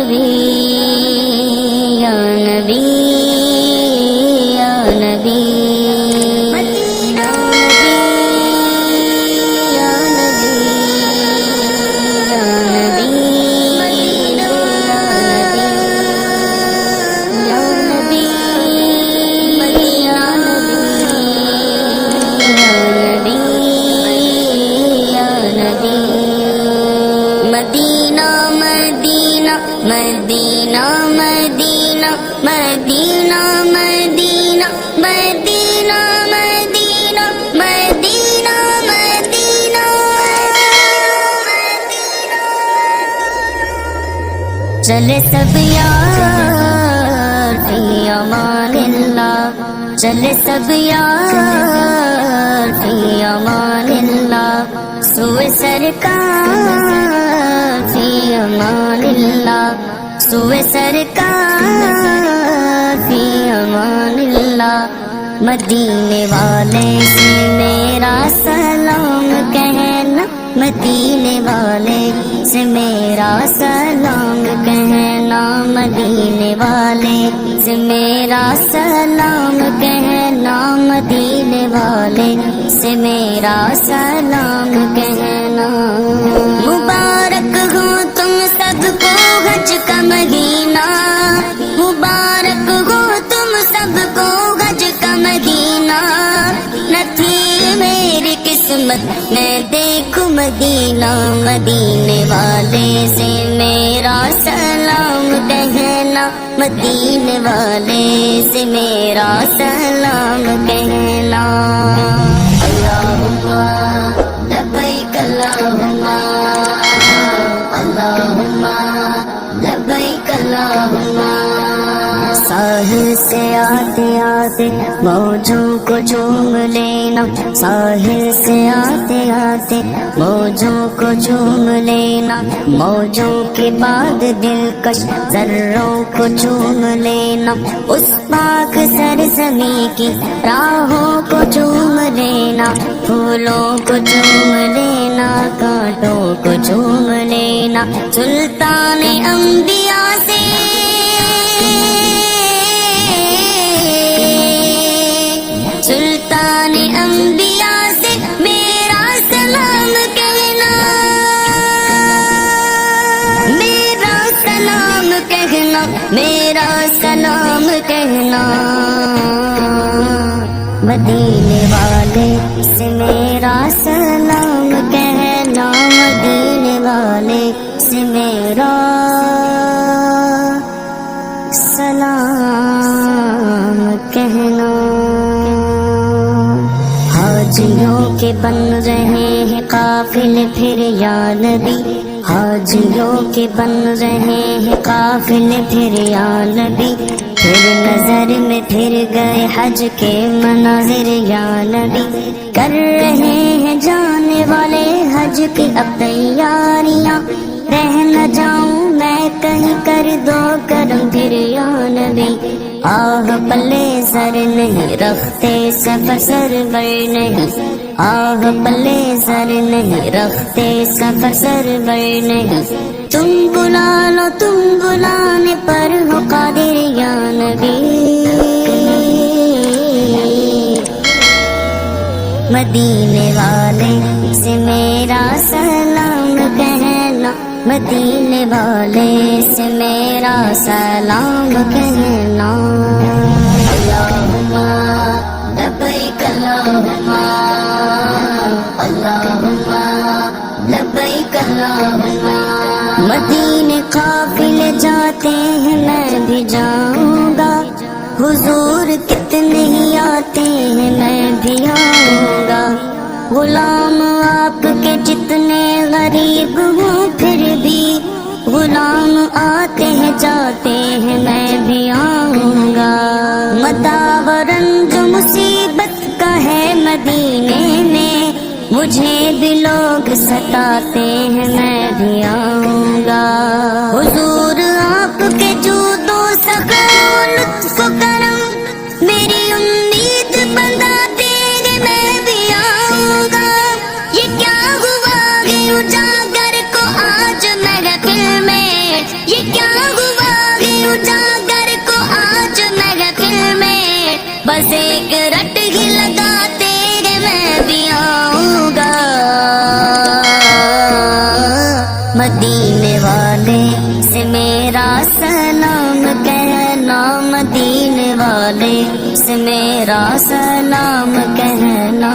نبی یا نبی یا نبی مدینہ یا نبی یا نبی مدینہ یا نبی مدینہ مدینہ مدینہ مدینہ مدینہ مدینہ مدینہ مدینہ مدینہ مدینہ مدینہ چلے سب یار فی امان اللہ چلے سب یار فی امان اللہ سوئے سرکار فی امان اللہ سوئے سرکار فی امان اللہ مدینے والے سے میرا سلام کہنا مدینے والے سے میرا سلام کہنا مدینے والے سے میرا سلام کہنا مدینے والے سے میرا سلام کہنا مبارک ہو تم سب کو حج کا مہینہ مبارک ہو تم سب کو حج کا مہینہ نہ تھی میری قسمت میں دیکھوں مدینہ مدینے والے سے میرا سلام کہنا مدینے والے سے میرا سلام کہنا اللہم لبیک اللہم اللہم لبیک اللہم ساحل سے آتے آتے موجوں کو چوم لینا ساحل سے آتے آتے موجوں کو چوم لینا موجوں کے بعد دلکش ذروں کو چوم لینا اس پاک سرزمین کی راہوں کو چوم لینا پھولوں کو چوم لینا کانٹوں کو چوم لینا سلطان انبیاء سے سلطان انبیاء سے میرا سلام کہنا میرا سلام کہنا میرا سلام کہنا مدینے والے سے میرا سلام کہنا مدینے والے سے میرا سلام کہنا حاجیوں کے بن رہے ہیں قافلے پھر یا نبی حاجیوں کے بن رہے ہیں قافلے پھر یا نبی پھر نظر میں پھر گئے حج کے مناظر یا نبی کر رہے ہیں جانے والے حج کی اب تیاریاں رہ نہ جاؤں میں کہیں کر دو کرم پھر یا نبی آہ پلے سر نہیں رکھتے سفر سرور نہیں آہ پلے سر نہیں رکھتے سفر سرور نہیں تم بلا لو تم بلانے پر ہو قادر یا نبی مدینے والے سے میرا سلام کہنا مدینے والے سے میرا سلام کہنا اللہم لبیک اللہم اللہم لبیک اللہم مدینے قافلے جاتے ہیں میں بھی جاؤں گا حضور کتنے ہی آتے ہیں میں بھی آؤں گا غلام آپ کے جتنے غریب ہوں پھر بھی غلام آتے ہیں جاتے ہیں میں بھی آؤں گا مداورن جو مصیبت کا ہے مدینے میں مجھے بھی لوگ ستاتے ہیں میں بھی آؤں گا حضور آپ کے جود و سخا لطف و کرم میری امید بندھاتے ہیں میں بھی آؤں گا یہ کیا ہوا ہے اجاگر کو آج محفل میں یہ کیا ہوا مدینے والے سے میرا سلام کہنا، مدینے والے سے میرا سلام کہنا۔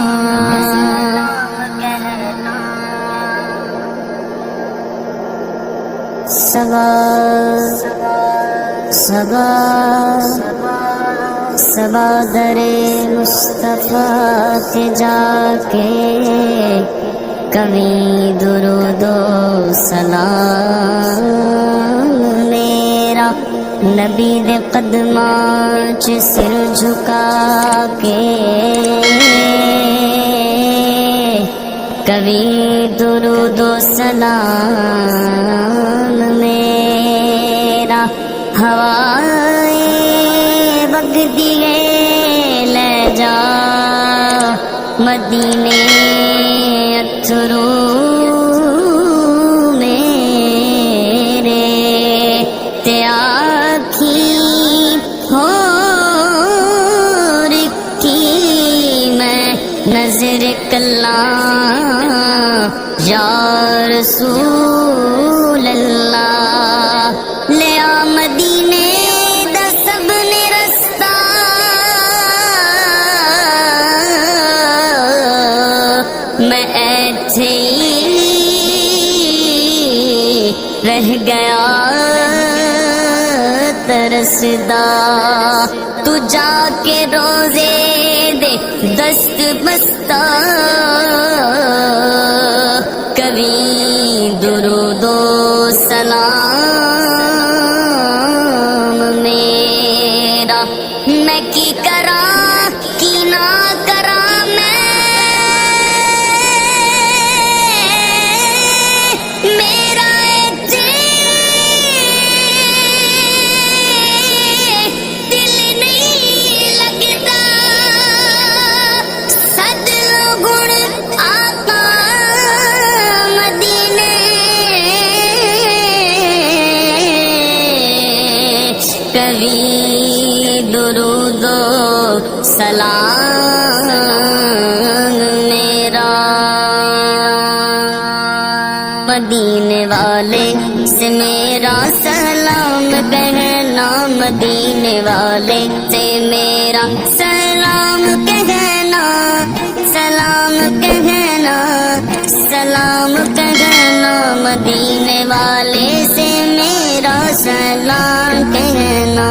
صبا صبا صبا در مصطفیٰ کے جا کے کبھی درود و سلام میرا نبی دے قدماں چ سر جھکا کے کبھی درود و سلام میرا ہوائے بگدی لے جا مدینے اتھرو میرے تے آکھی ہو رکھی میں نظر کلاں یا رسول اللہ لے آ مدینے دا سب نے رستہ میں ایتھے ہی رہ گیا ترسدا تو جا کے روزے دے دست بستہ کبھی درود و سلام میرا میں کی کراں کی نہ کراں میرا دل نہیں لگتا صد گن آقا مدینے کبھی درود و سلام میرا مدینے والے سے میرا سلام کہنا، مدینے والے سے میرا سلام کہنا، سلام کہنا، سلام کہنا، مدینے والے سے میرا سلام کہنا۔